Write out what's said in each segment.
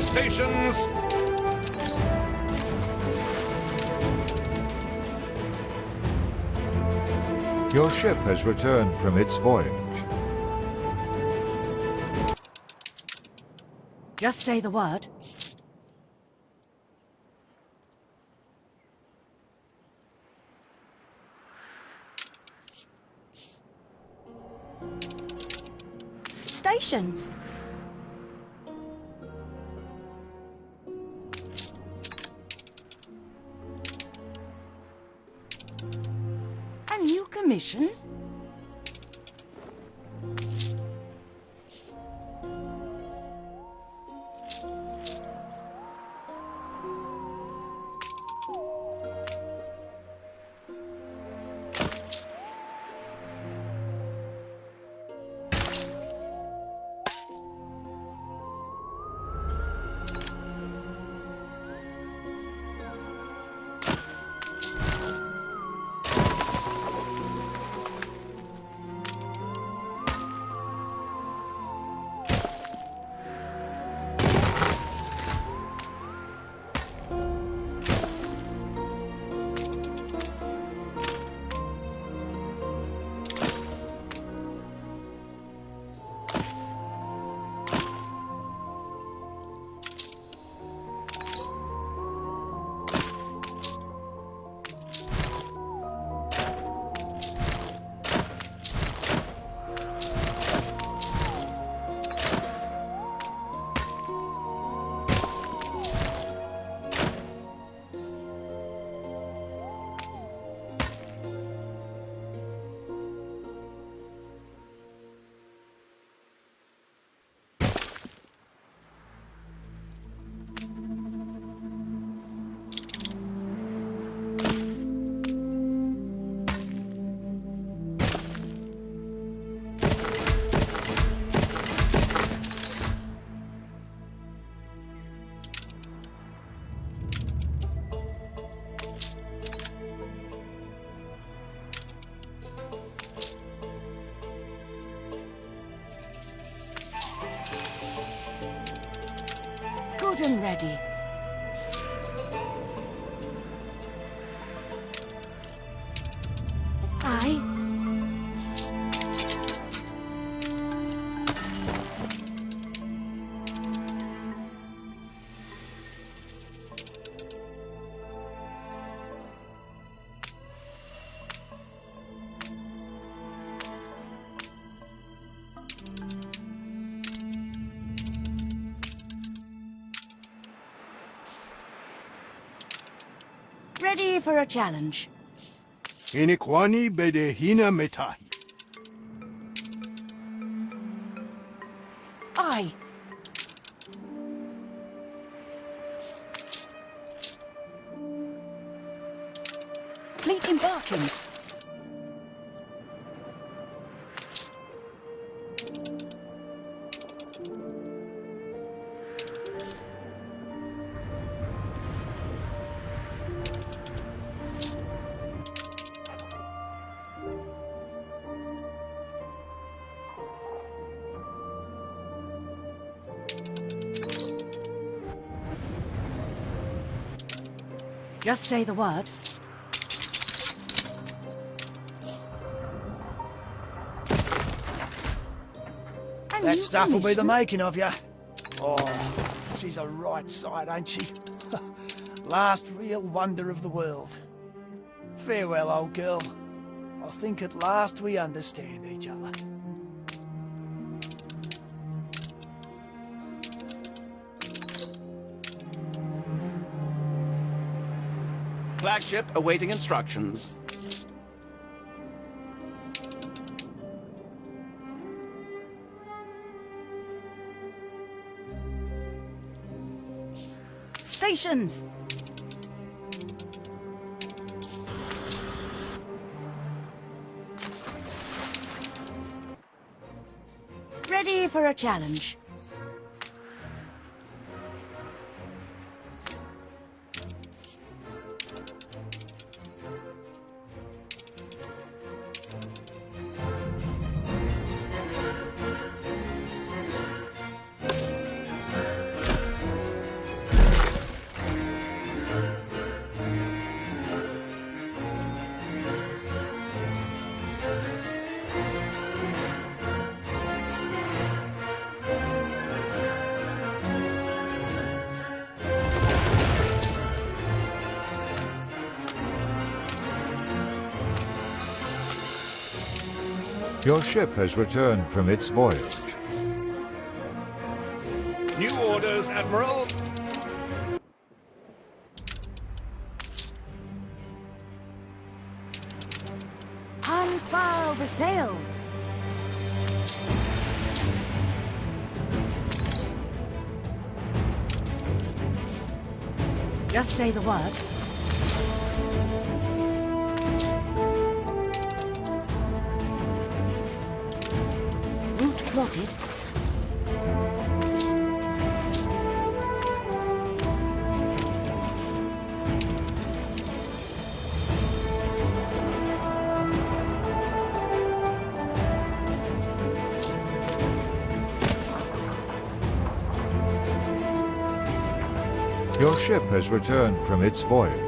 stations! Your ship has returned from its voyage. Just say the word. Stations. A new commission? Good and ready. Aye. Ready for a challenge. Iniquani bedehina metahi. Aye. Fleet embarking. Just say the word. That stuff will be the making of you. Oh, she's a right sight, ain't she? Last real wonder of the world. Farewell, old girl. I think at last we understand each other. Flagship awaiting instructions. Stations. Ready for a challenge. Your ship has returned from its voyage. New orders, Admiral. Unfurl the sail. Just say the word. Route plotted. Your ship has returned from its voyage.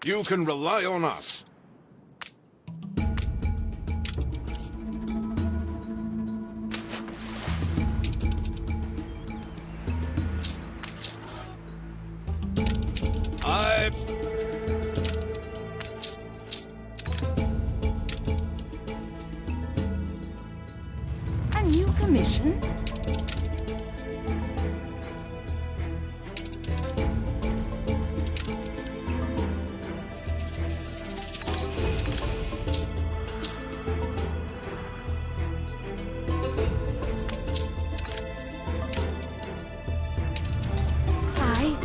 You can rely on us. A new commission? Aye.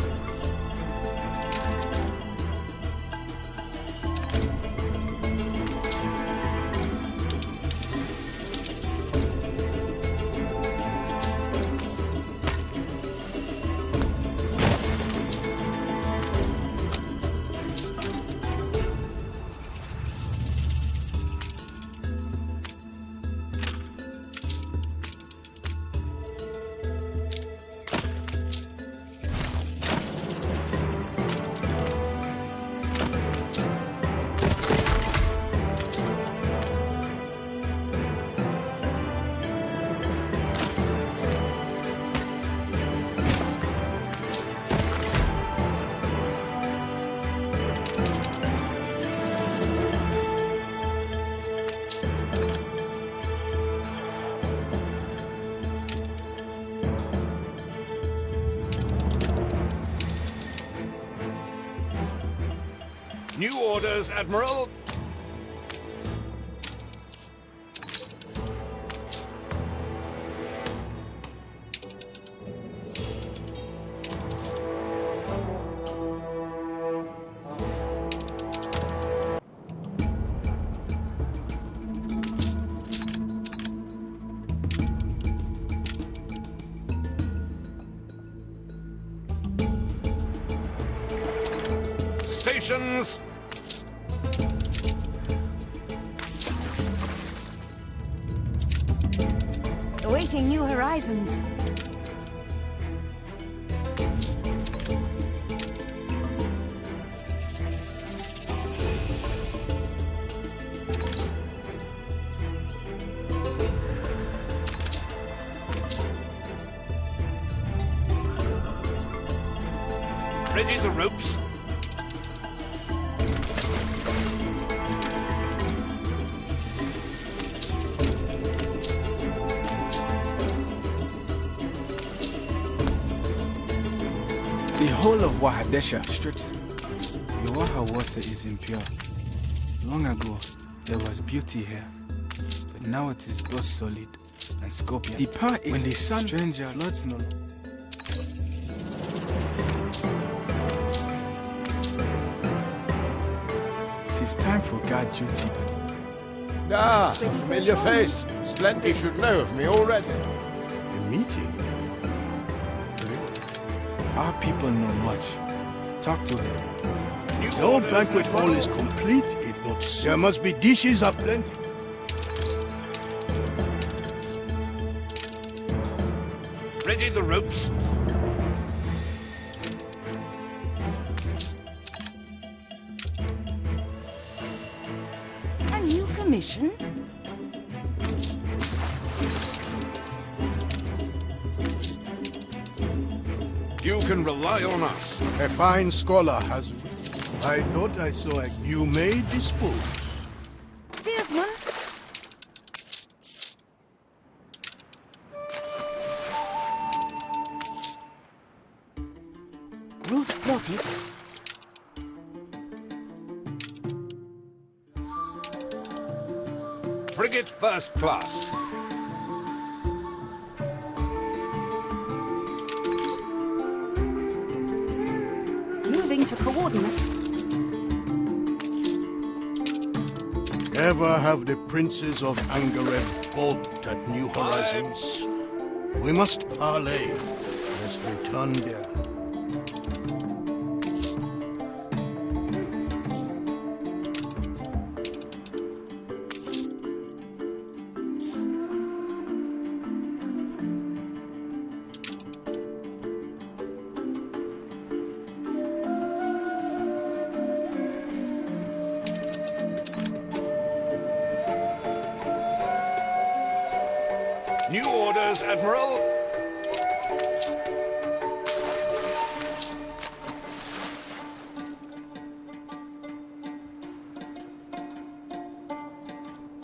New orders, Admiral. Stations. Awaiting new horizons. Ready the ropes. The whole of Wahadesha stretches. The Waha water is impure. Long ago, there was beauty here, but now it is both solid and scorpion. The power is when the sun stranger floods no. It is time for guard duty. Ah, a familiar face. Splendid should know of me already. A meeting? Our people know much. Talk to them. No banquet hall is complete if not so. There must be dishes aplenty. Ready the ropes. commission? You can rely on us. A fine scholar has... I thought I saw a... You may dispose. Steersman? Route plotted. Frigate first class. Moving to coordinates. Ever have the princes of Angareb balked at new horizons? We must parley. Let's return there. New orders, Admiral.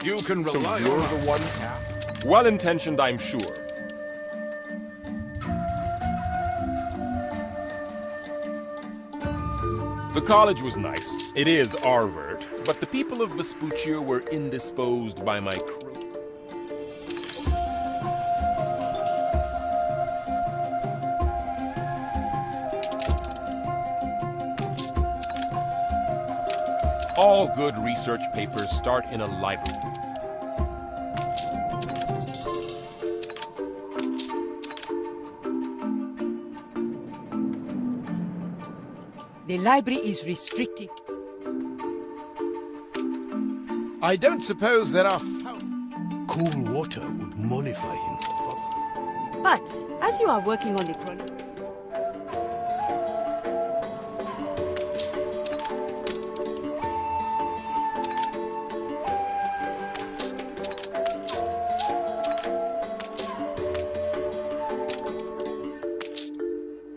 You can So rely you're on the us. one? Well-intentioned, I'm sure. The college was nice. It is Arvert, but the people of Vespuccia were indisposed by my crew. All good research papers start in a library. The library is restricted. I don't suppose there are Cool water would mollify him for fun. But as you are working on the chrono...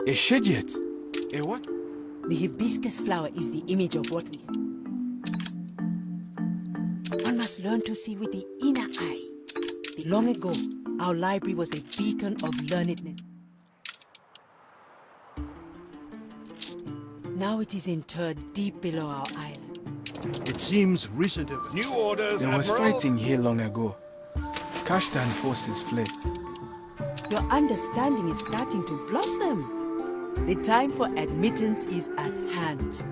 A shidget? A what? The hibiscus flower is the image of what we see. One must learn to see with the inner eye. Long ago, our library was a beacon of learnedness. Now it is interred deep below our island. It seems recent events. New orders, There was Admiral. fighting here long ago. Kashtan forces fled. Your understanding is starting to blossom. The time for admittance is at hand.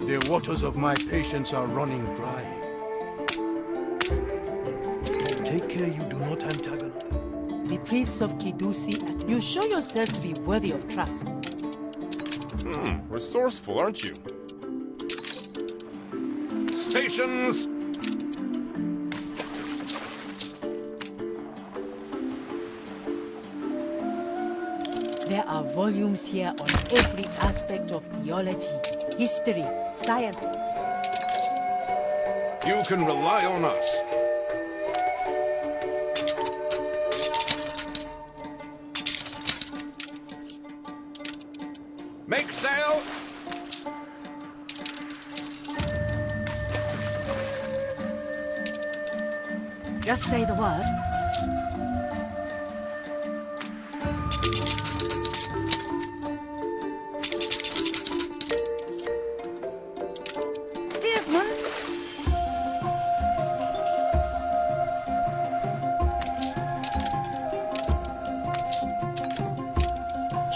The waters of my patience are running dry. Take care you do not antagonize. The priests of Kidusi, you show yourself to be worthy of trust. Resourceful, aren't you? Stations. There are volumes here on every aspect of theology, history, science. You can rely on us. Make sail. Just say the word. Steersman?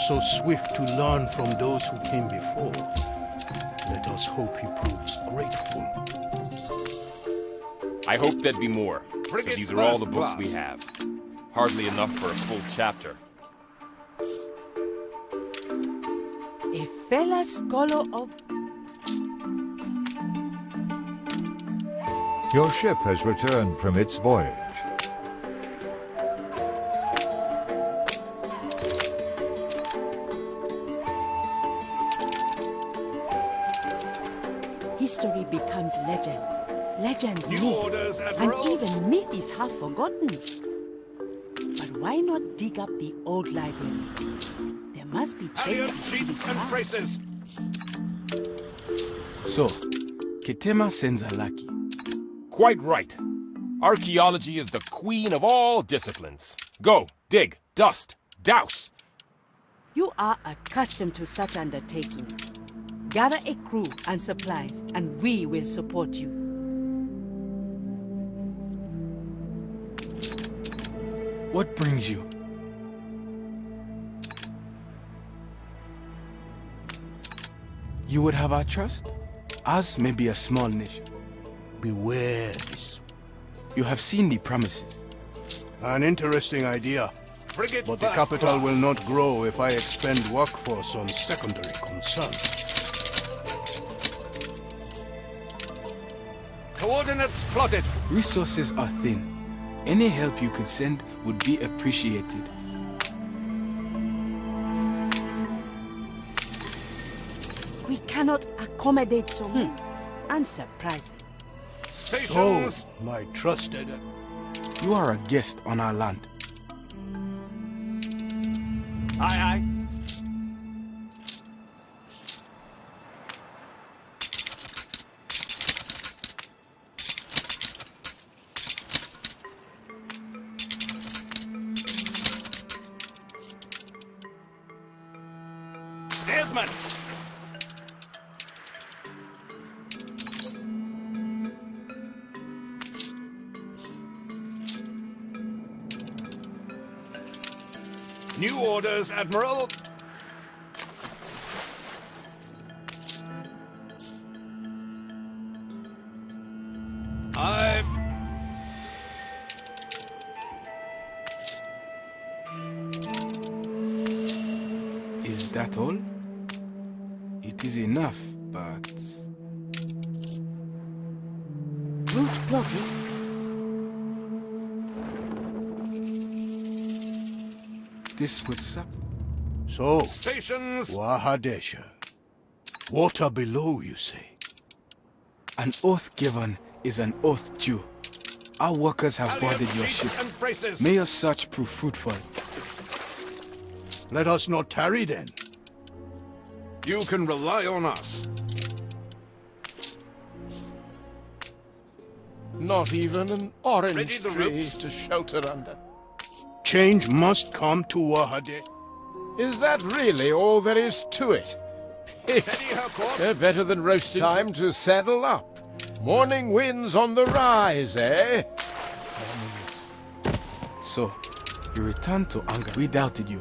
So swift to learn from those who came before. Let us hope he proves grateful. I hope there'd be more. But Frigate these are all the first books class. we have. Hardly enough for a full chapter. A fellow scholar of... Your ship has returned from its voyage. history becomes legend. Legend New myth. orders, And Admiral. even myth is half forgotten. But why not dig up the old library? There must be Alien traces to be sheets and found. braces. So, Ketema sends a lackey. Quite right. Archaeology is the queen of all disciplines. Go, dig, dust, douse. You are accustomed to such undertakings. Gather a crew and supplies, and we will support you. What brings you? You would have our trust? Us may be a small nation. Beware this. You have seen the promises. An interesting idea. Frigate But the first capital class. will not grow if I expend workforce on secondary concerns. Coordinates plotted. Resources are thin. Any help you could send would be appreciated. We cannot accommodate so many. Unsurprising. Stations. So, my trusted... You are a guest on our land. Aye, aye. Steersman. New orders, Admiral. Aye. Is that all? It is enough, but... Route plotted. This would suck. So, Stations. Wahadesha. Water below, you say? An oath given is an oath due. Our workers have Alien boarded your sheets ship. and braces. May your search prove fruitful. Let us not tarry then. You can rely on us. Not even an orange Ready the tree ropes. to shelter under. Change must come to Wahadesha. Is that really all there is to it? Steady her course. They're better than roasting. Time to saddle up. Morning winds on the rise, eh? So, you returned to Anga. We doubted you,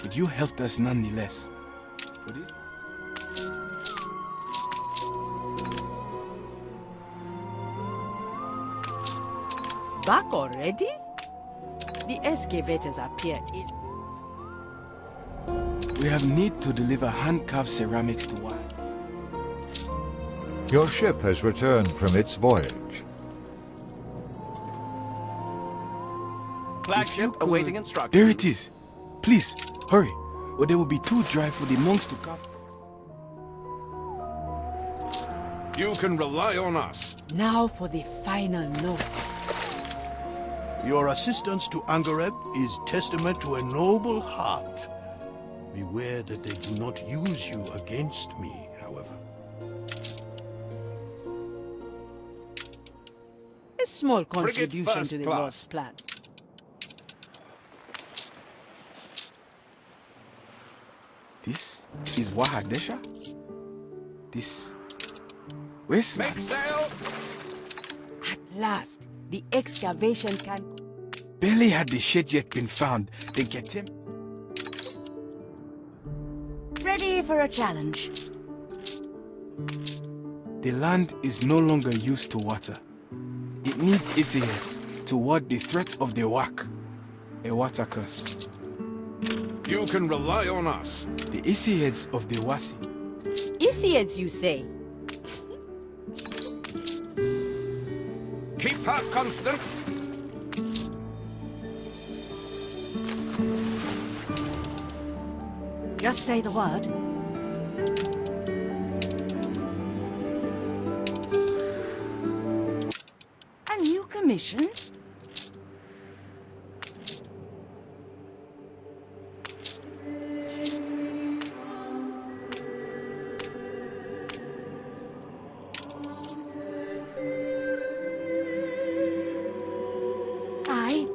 but you helped us nonetheless. For this? Back already? The excavators appear ill. We have need to deliver hand-carved ceramics to Wa. Your ship has returned from its voyage. Flagship awaiting instructions. There it is. Please, hurry, or there will be too dry for the monks to come. You can rely on us. Now for the final note. Your assistance to Angareb is testament to a noble heart. Beware that they do not use you against me, however. A small Frigate contribution first to the class. Lord's plans. This is Wahadesha? This... wasteland? Make sail. At last, the excavation can... Barely had the shed yet been found, then get him. Ready for a challenge. The land is no longer used to water. It needs Isiheads to ward the threat of the Wak, a water curse. You can rely on us. The Isiheads of the Wasi. Isiads, you say? Keep her constant. Just say the word. mission? Aye.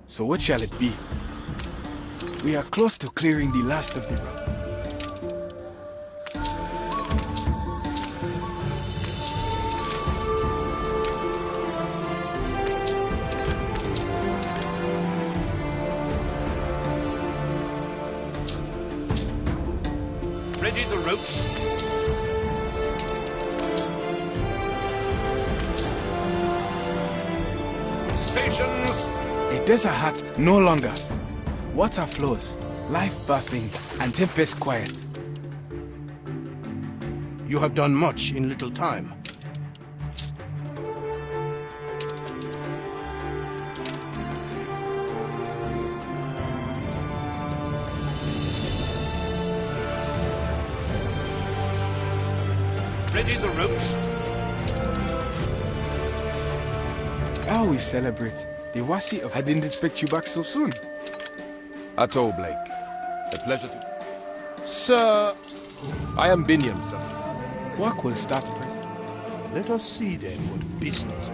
So what shall it be? We are close to clearing the last of the road. Ready the ropes? Stations! A desert hut no longer. Water flows, life bathing, and tempest quiet. You have done much in little time. Ready the ropes? How we celebrate the Wasi of... I didn't expect you back so soon. Atto Blake. A pleasure to... Sir, I am Binyam, sir. Work will start present. Let us see then what business.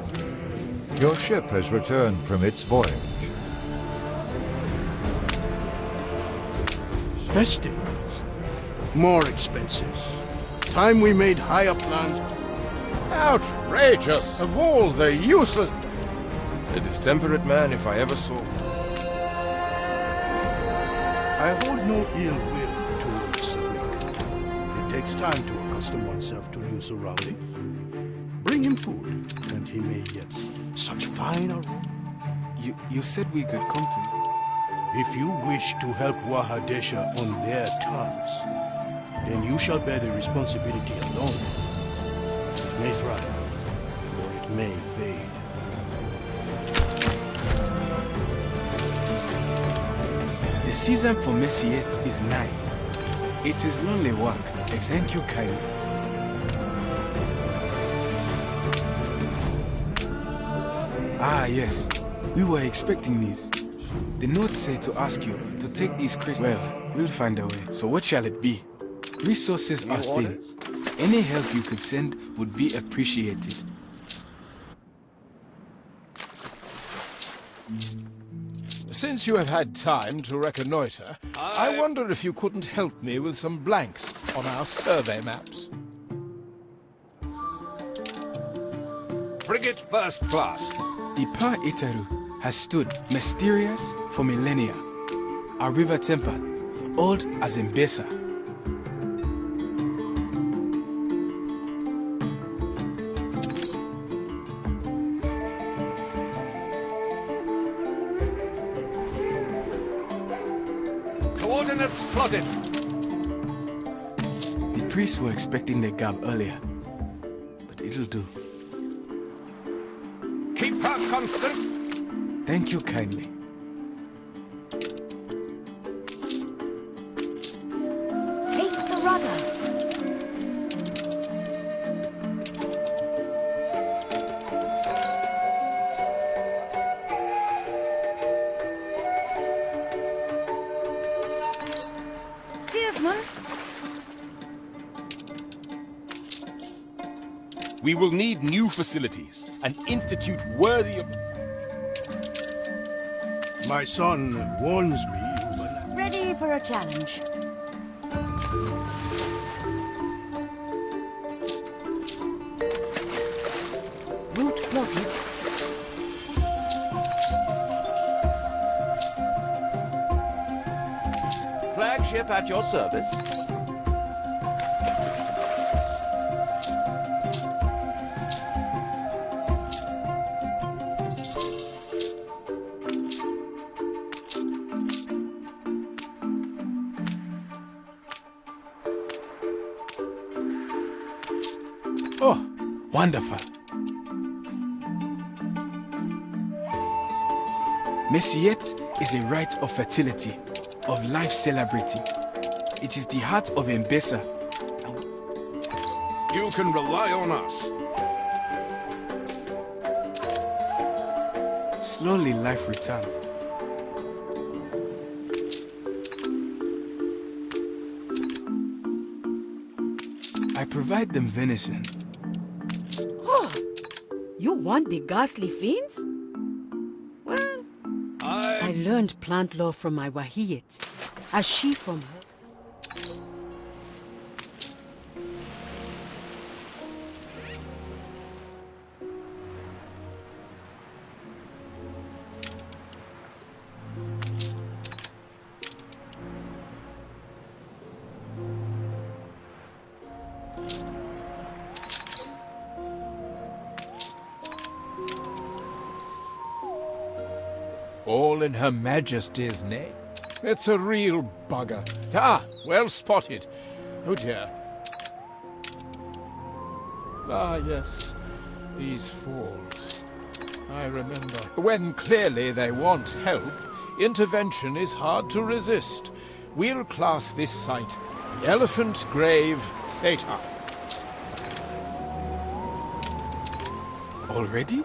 Your ship has returned from its voyage. Festivals. More expenses. Time we made higher plans. Outrageous! Of all the useless... A distemperate man if I ever saw. I hold no ill will towards Rick. It takes time to accustom oneself to new surroundings. Bring him food, and he may yet such fine aroma. You said we could come to you. If you wish to help Wahadesha on their tasks, then you shall bear the responsibility alone. It may thrive, or it may fade. The season for Messiet is nigh. It is lonely work. Thank you kindly. Ah, yes. We were expecting these. The note said to ask you to take these crystals. Well, we'll find a way. So what shall it be? Resources are thin. Any help you could send would be appreciated. Since you have had time to reconnoiter, I wonder if you couldn't help me with some blanks on our survey maps. Frigate first class. The Pa Itaru has stood mysterious for millennia. Our river temple, old as Mbesa. Coordinates plotted. The priests were expecting their gab earlier, but it'll do. Keep her constant. Thank you kindly. Take the rudder. Steersman. We will need new facilities, an institute worthy of... My son warns me, but Ready for a challenge. Route plotted. Flagship at your service. Oh, wonderful. Messiet is a rite of fertility, of life celebrating. It is the heart of Mbesa. You can rely on us. Slowly life returns. I provide them venison. Oh, you want the ghastly fiends? Well, I learned plant lore from my Wahiyat, as she from her. All in Her Majesty's name. It's a real bugger. Ah, well spotted. Oh dear. Ah, yes. These falls. I remember. When clearly they want help, intervention is hard to resist. We'll class this site Elephant Grave Theta. Already?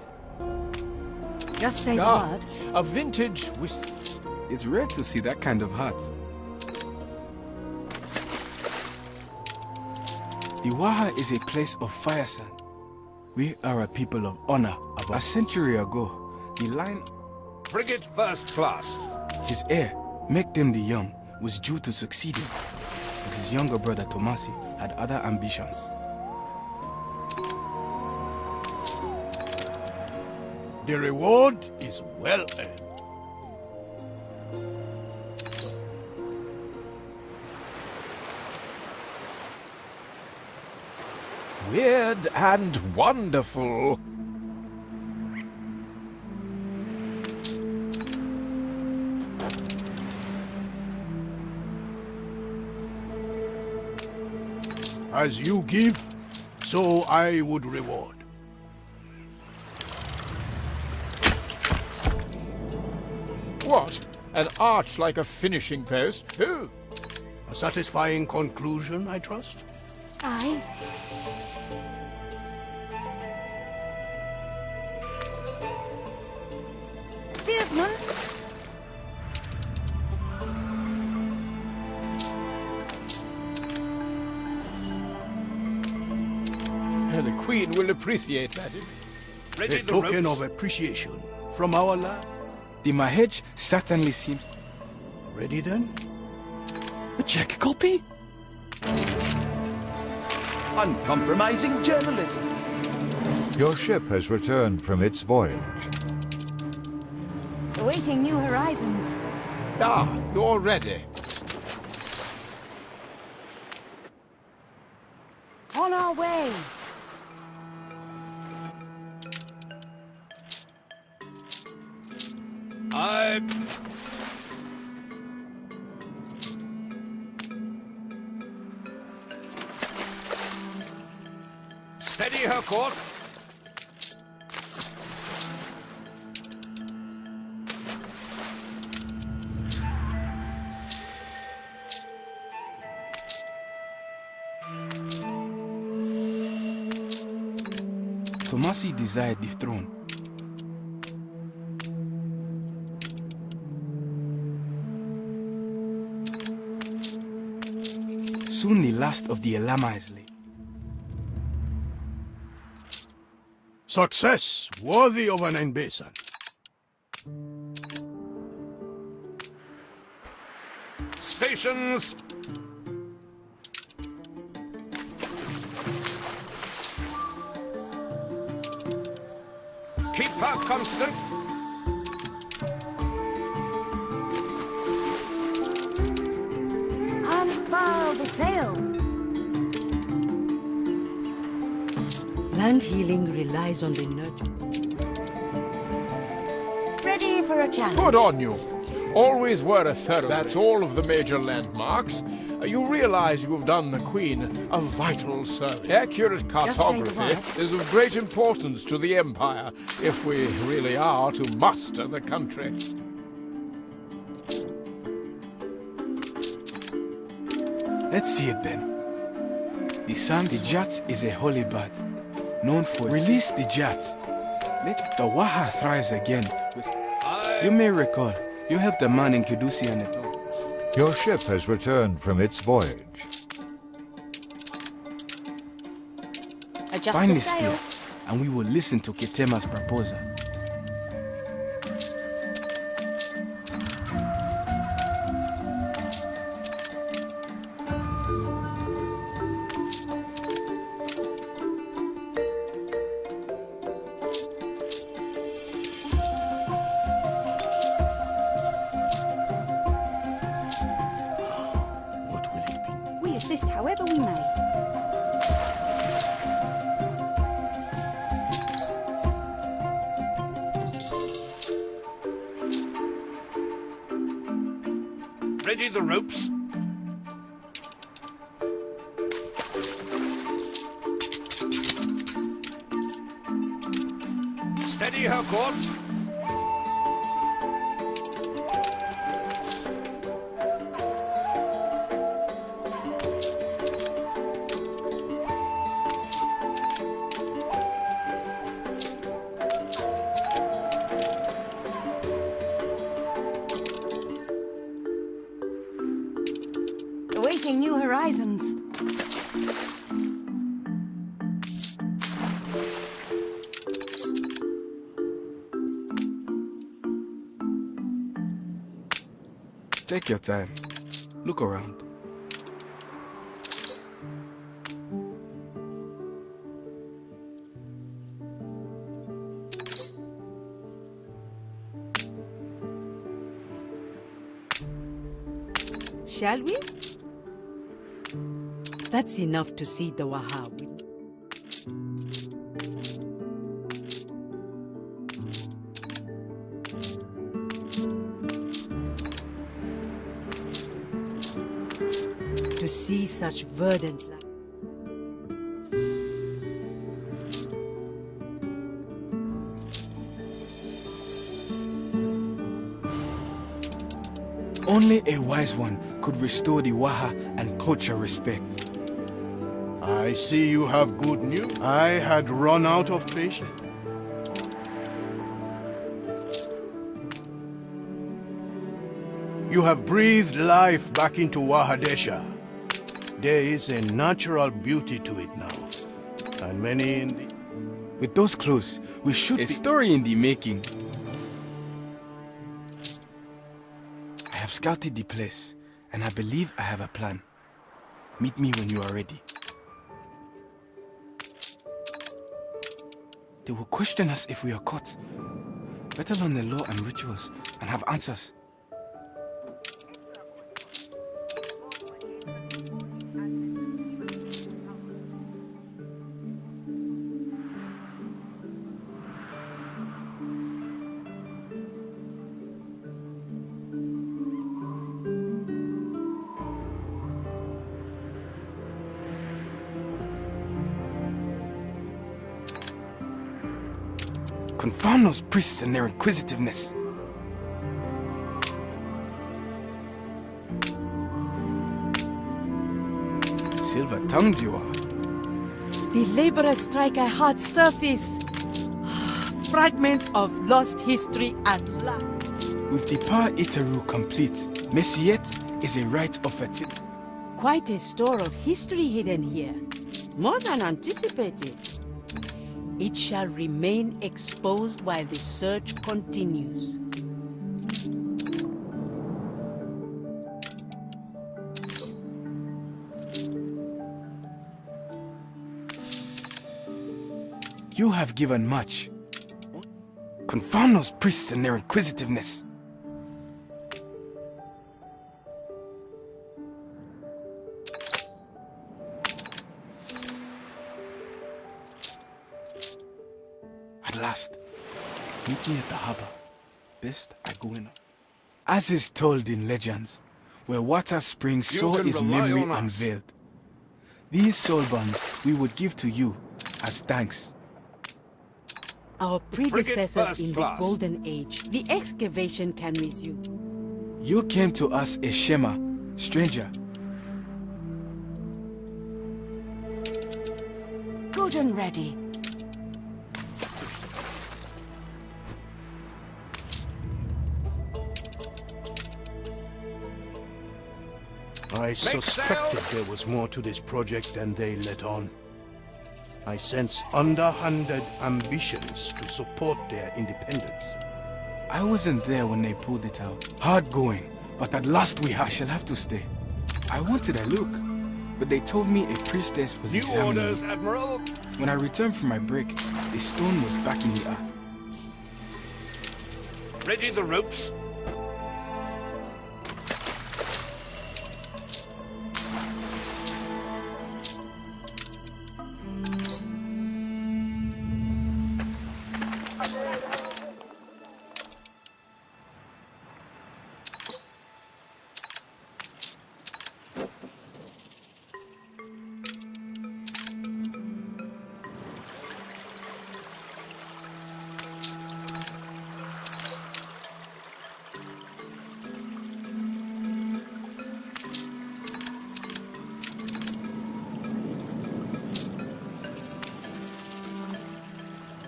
Just say the Ah, word. a vintage whiskey. It's rare to see that kind of heart. The Waha is a place of fire sand. We are a people of honor. About a century ago, the line Frigate first class. his heir, Mekdem the Young, was due to succeed him, but his younger brother Tomasi had other ambitions. The reward is well earned. Weird and wonderful. As you give, so I would reward. What? An arch like a finishing post? Who? A satisfying conclusion, I trust? Aye. Steersman, The Queen will appreciate that. Ready A the token ropes? of appreciation from our lad. The Mahej certainly seems... Ready then? A check copy? Uncompromising journalism. Your ship has returned from its voyage. awaiting new horizons. Ah, you're ready. On our way. Steady her course. Tomasi desired the throne. Soon the last of the Elama is laid. Success worthy of an Enbesan. Stations. Keep her constant. Unfurl the sail. Land healing relies on the nurture. Ready for a challenge. Good on you. Always were a thorough. That's all of the major landmarks. You realize you have done the Queen a vital service. Accurate say the cartography word. is of great importance to the Empire if we really are to master the country. Let's see it then. The Jat is a holy bird, known for release the Jat. Let the Waha thrives again. You may recall, you helped a man in Kidusi and it. Your ship has returned from its voyage. Adjust Find the the spear, sail. and we will listen to Ketema's proposal. What will it be? We assist however we may. Ready the ropes? Steady her course. Awaiting new horizons. Take your time. Look around. Shall we? That's enough to see the Waha. To see such verdant light. Only a wise one could restore the Waha and culture respect. I see you have good news. I had run out of patience. You have breathed life back into Wahadesha. There is a natural beauty to it now. And many in the... With those clothes, we should be... A story in the making. I have scouted the place, and I believe I have a plan. Meet me when you are ready. They will question us if we are caught. Better learn the law and rituals and have answers. Confound those priests and their inquisitiveness. Silver-tongued you are. The laborers strike a hard surface. Fragments of lost history and life. With the power Itaru complete, Messiet is a rite of fertility. Quite a store of history hidden here. More than anticipated. It shall remain exposed while the search continues. You have given much. Confound those priests and their inquisitiveness. At last, meet me at the harbor. Best I go in. As is told in legends, where water springs, so can is rely memory on us. unveiled. These soul bonds we would give to you as thanks. Our predecessors first in the class. Golden Age, the excavation can resume. You came to us a Shema, stranger. children ready? I suspected there was more to this project than they let on. I sense underhanded ambitions to support their independence. I wasn't there when they pulled it out. Hard going, but at last I shall have to stay. I wanted a look, but they told me a priestess was New examining orders, me. Admiral. When I returned from my break, the stone was back in the earth. Ready the ropes.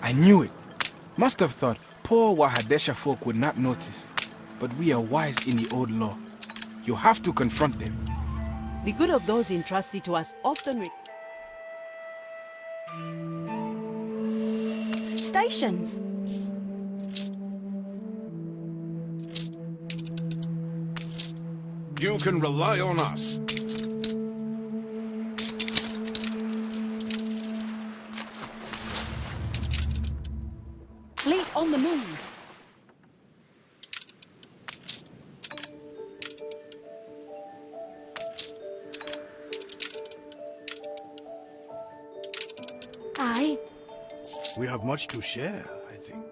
I knew it. Must have thought poor Wahadesha folk would not notice. But we are wise in the old law. You have to confront them. The good of those entrusted to us often Stations. You can rely on us. Fleet on the move. Aye. We have much to share, I think.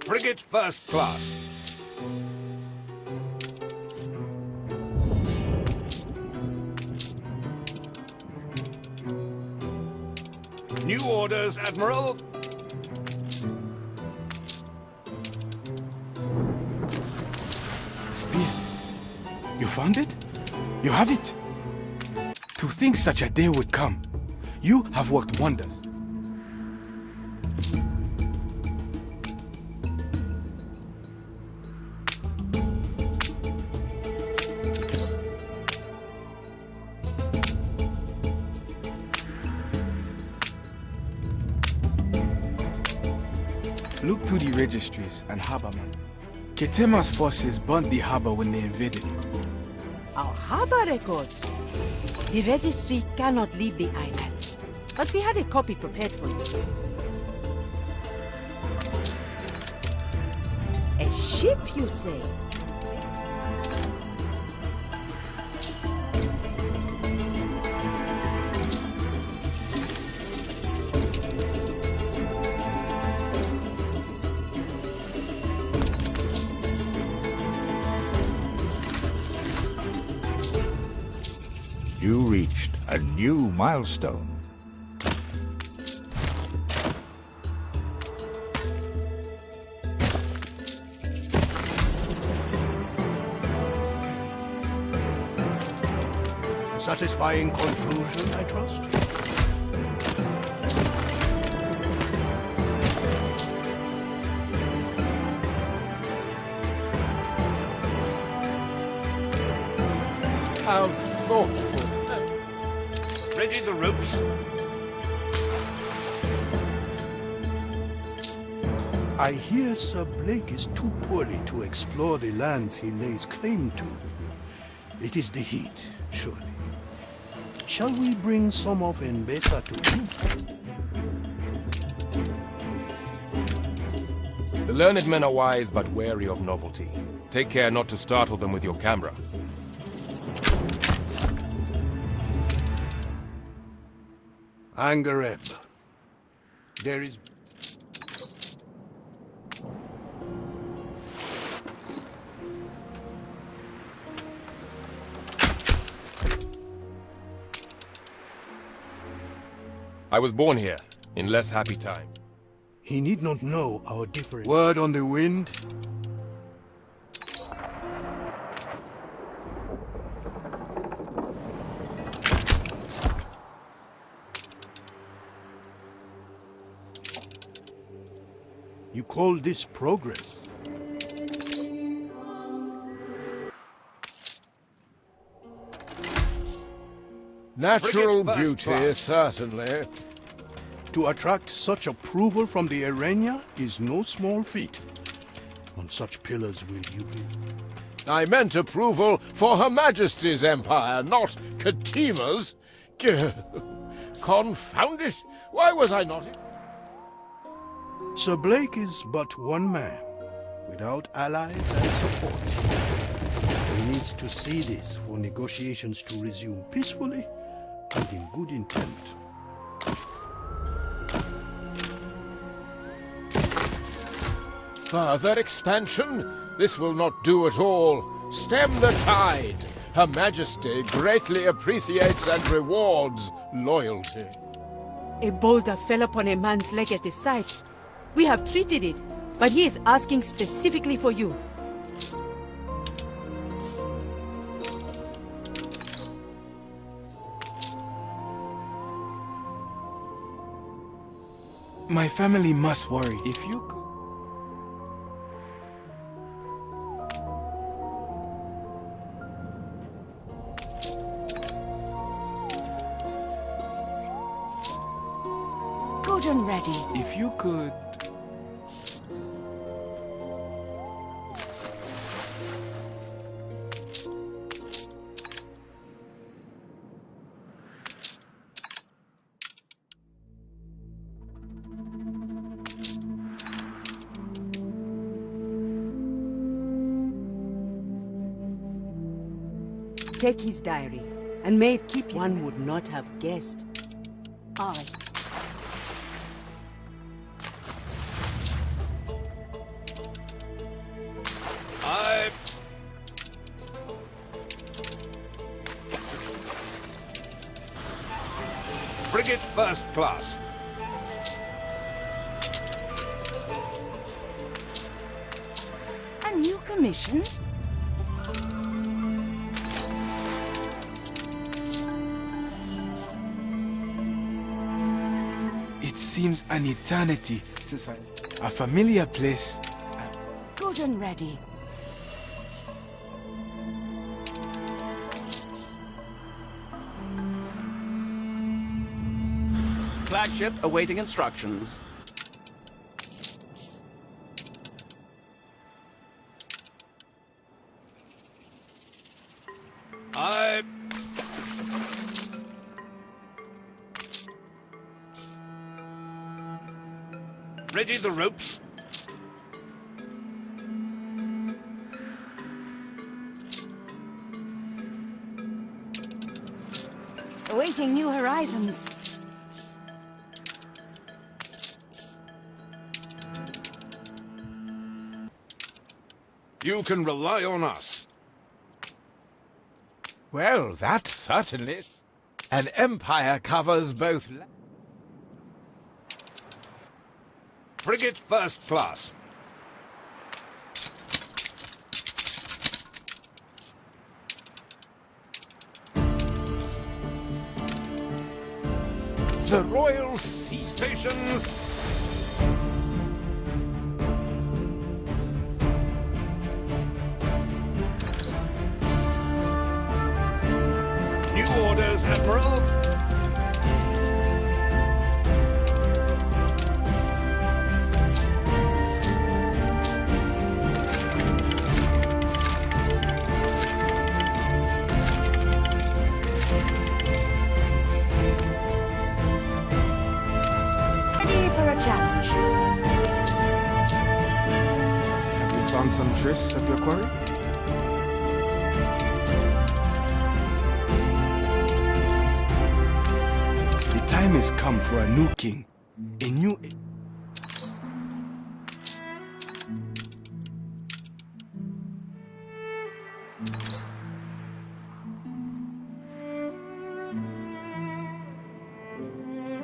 Frigate first class. New orders, Admiral. Spear. You found it? You have it? To think such a day would come. You have worked wonders. Look to the registries and harbormen. Ketema's forces burnt the harbor when they invaded. Our harbor records. The registry cannot leave the island. But we had a copy prepared for you. A ship, you say? You reached a new milestone. A satisfying conclusion, I trust. How thoughtful. Ready the ropes. I hear Sir Blake is too poorly to explore the lands he lays claim to. It is the heat, surely. Shall we bring some of Enbesa to him? The learned men are wise but wary of novelty. Take care not to startle them with your camera. Angareb. There is... I was born here, in less happy times. He need not know our difference. Word on the wind? You call this progress? Natural Frigate first beauty, class. certainly. To attract such approval from the Arena is no small feat. On such pillars will you be. I meant approval for Her Majesty's empire, not Katima's. Confound it! Why was I not... Sir Blake is but one man, without allies and support. He needs to see this for negotiations to resume peacefully and in good intent. Further expansion? This will not do at all. Stem the tide. Her Majesty greatly appreciates and rewards loyalty. A boulder fell upon a man's leg at the site. We have treated it, but he is asking specifically for you. My family must worry. If you could... Good and ready. If you could... Take his diary, and may it keep one would not have guessed. Aye. Aye. Frigate first class. A new commission? It seems an eternity since a familiar place. Good and ready. Flagship awaiting instructions. Aye. Ready the ropes. Awaiting new horizons. You can rely on us. Well, that certainly... An empire covers both... Frigate first class. The Royal Sea Stations... New orders, Admiral. Ready for a challenge. Have you found some trace of your quarry? The time has come for a new king. A new...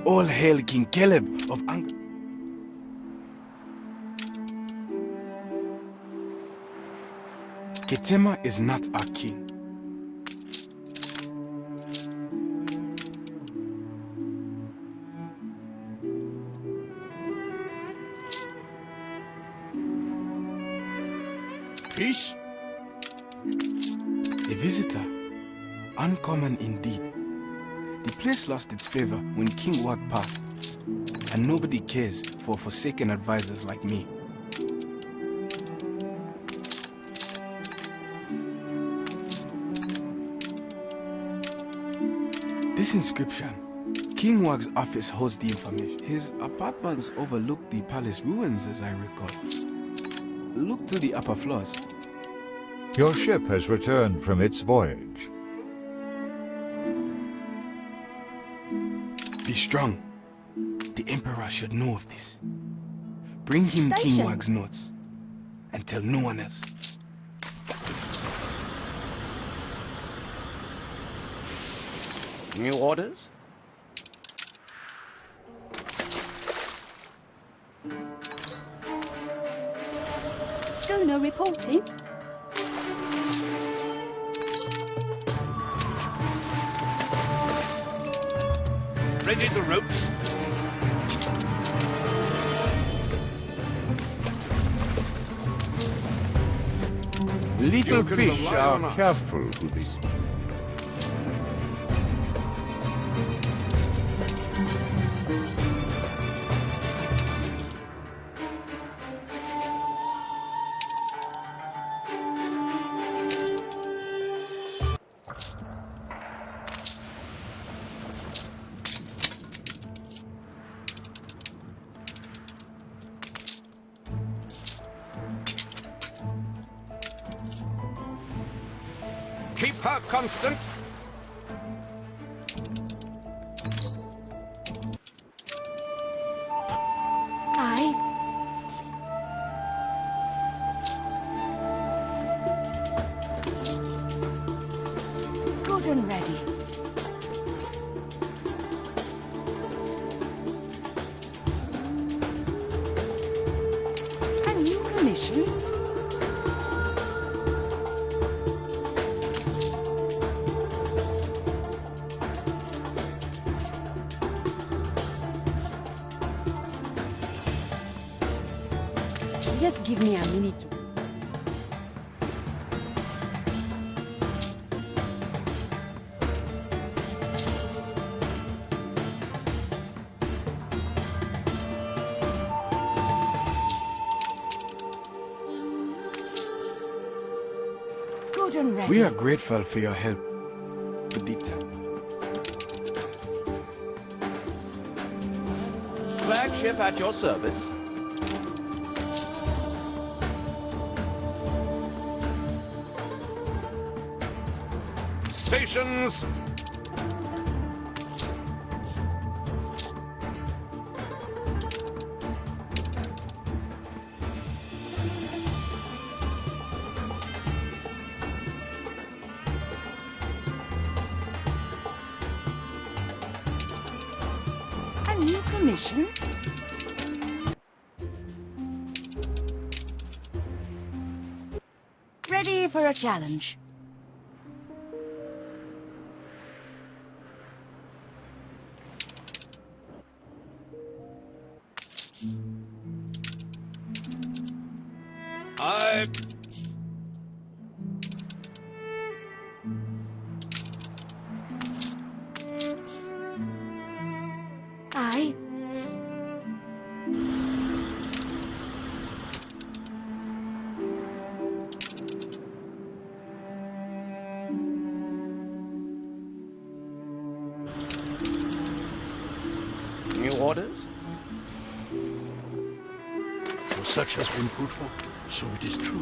All hail King Caleb of Ketema is not our king. Peace? A visitor. Uncommon indeed. The place lost its favor when King Wag passed, and nobody cares for forsaken advisors like me. This inscription. King Wag's office holds the information. His apartments overlook the palace ruins, as I recall. Look to the upper floors. Your ship has returned from its voyage. Be strong. The Emperor should know of this. Bring him King Wag's notes, and tell no one else. New orders? Schooner reporting. Ready the ropes? Little You can fish rely on are us. careful with this. Keep her constant. Aye. Good and ready. A new commission? Just give me a minute to... Good and ready. We are grateful for your help, Perdita. Flagship at your service. Stations. A new commission? Ready for a challenge. Aye. New orders? Your search has been fruitful, so it is true.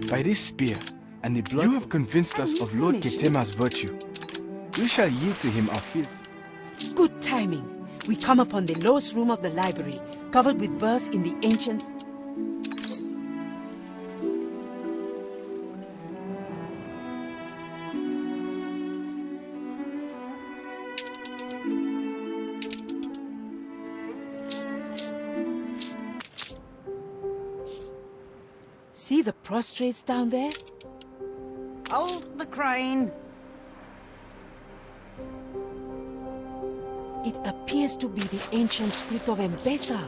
By this spear and the blood, you have convinced us of Lord Ketema's virtue. We shall yield to him our field. Good timing. We come upon the lowest room of the library, covered with verse in the ancients. See the prostrates down there? Hold the crane. It appears to be the ancient script of M-Pesa.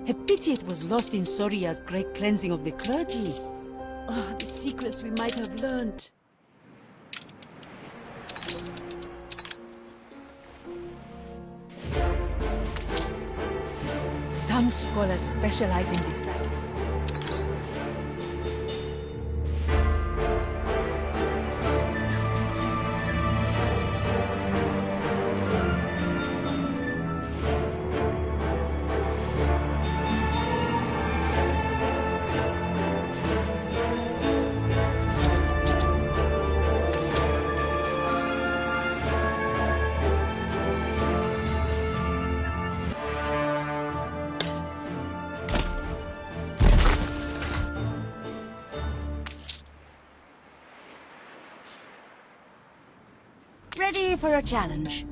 A pity it was lost in Soria's great cleansing of the clergy. Oh, the secrets we might have learned. Some scholars specialize in this. Ready for a challenge.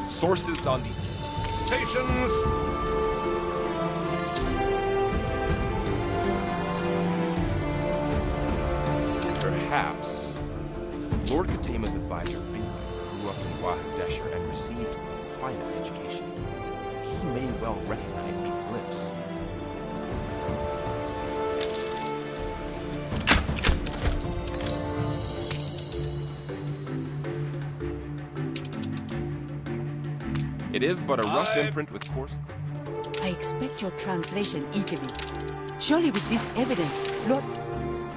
Sources on the Stations! Perhaps. Lord Katema's advisor, grew up in Wahadesher and received the finest education. He may well recognize these glyphs. It is but a rough imprint with coarse... I expect your translation eagerly. Surely with this evidence, Lord...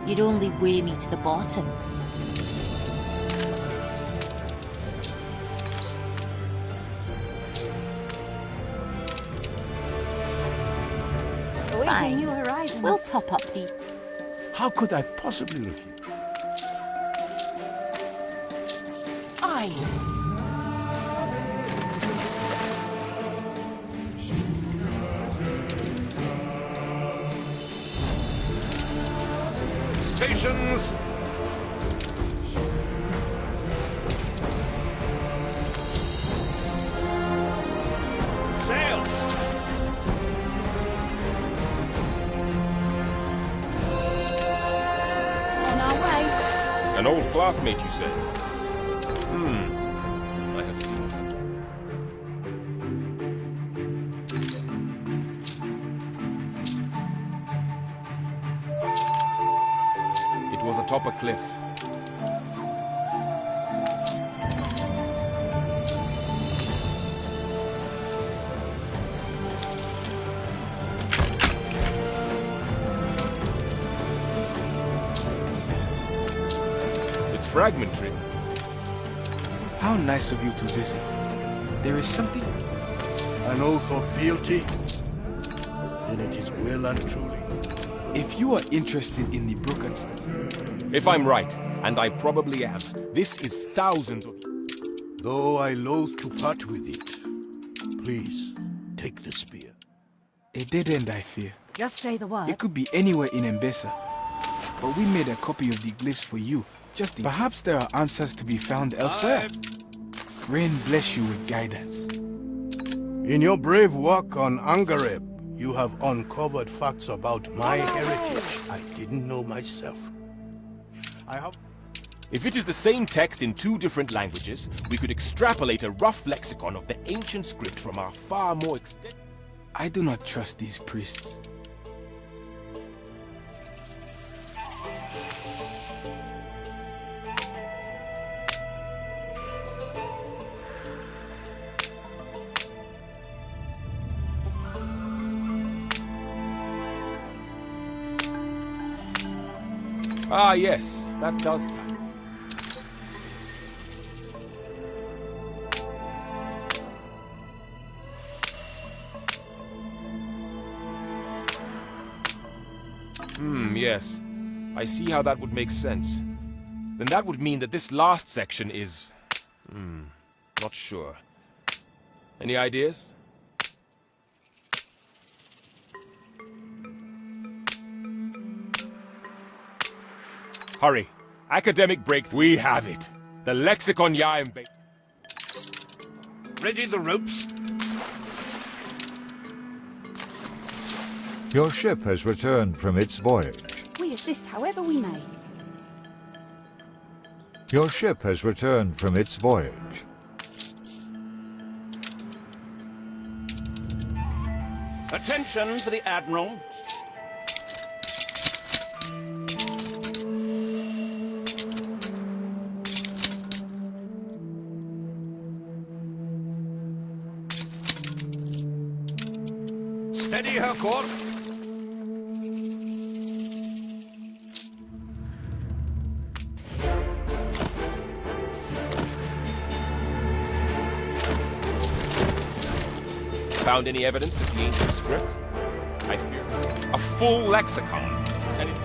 You'd only weigh me to the bottom. Awaiting new horizons. We'll top up the... How could I possibly refuse? Aye. Stations! Sails! On our way. An old classmate, you said? I have seen that. It was atop a cliff. It's fragmentary. How nice of you to visit. There is something... An oath of fealty? Then it is well and truly. If you are interested in the broken stuff... If I'm right, and I probably am, this is thousands of... Though I loathe to part with it, please, take the spear. A dead end, I fear. Just say the word. It could be anywhere in Mbesa. But we made a copy of the glyphs for you, just in... Perhaps there are answers to be found elsewhere. Rain bless you with guidance. In your brave work on Angareb, you have uncovered facts about my heritage I didn't know myself. I have... If it is the same text in two different languages, we could extrapolate a rough lexicon of the ancient script from our far more extensive... I do not trust these priests. Ah, yes, that does tie. Yes. I see how that would make sense. Then that would mean that this last section is... not sure. Any ideas? Hurry. Academic break. We have it. The lexicon Yaim... Ready the ropes? Your ship has returned from its voyage. We assist however we may. Your ship has returned from its voyage. Attention for the Admiral. Steady her course. Found any evidence of the ancient script? I fear. A full lexicon. And it...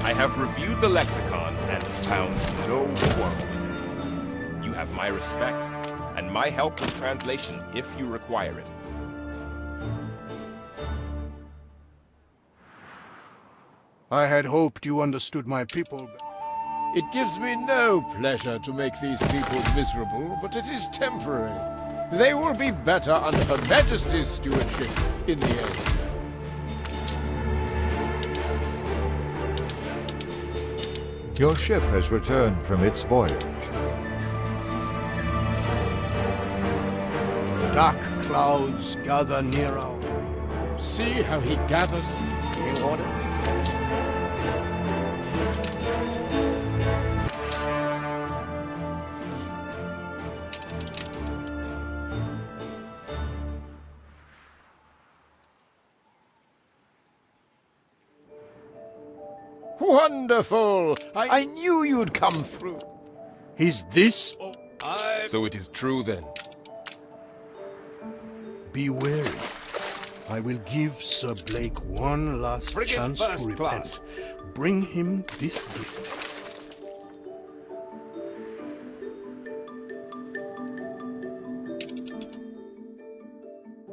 I have reviewed the lexicon and found no quarrel with it. You have my respect and my help with translation if you require it. I had hoped you understood my people. It gives me no pleasure to make these people miserable, but it is temporary. They will be better under Her Majesty's stewardship in the end. Your ship has returned from its voyage. Dark clouds gather near our... See how he gathers? New orders? Wonderful! I knew you'd come through. Is this... So it is true then. Be wary. I will give Sir Blake one last Frigate chance first to repent. class. Bring him this gift.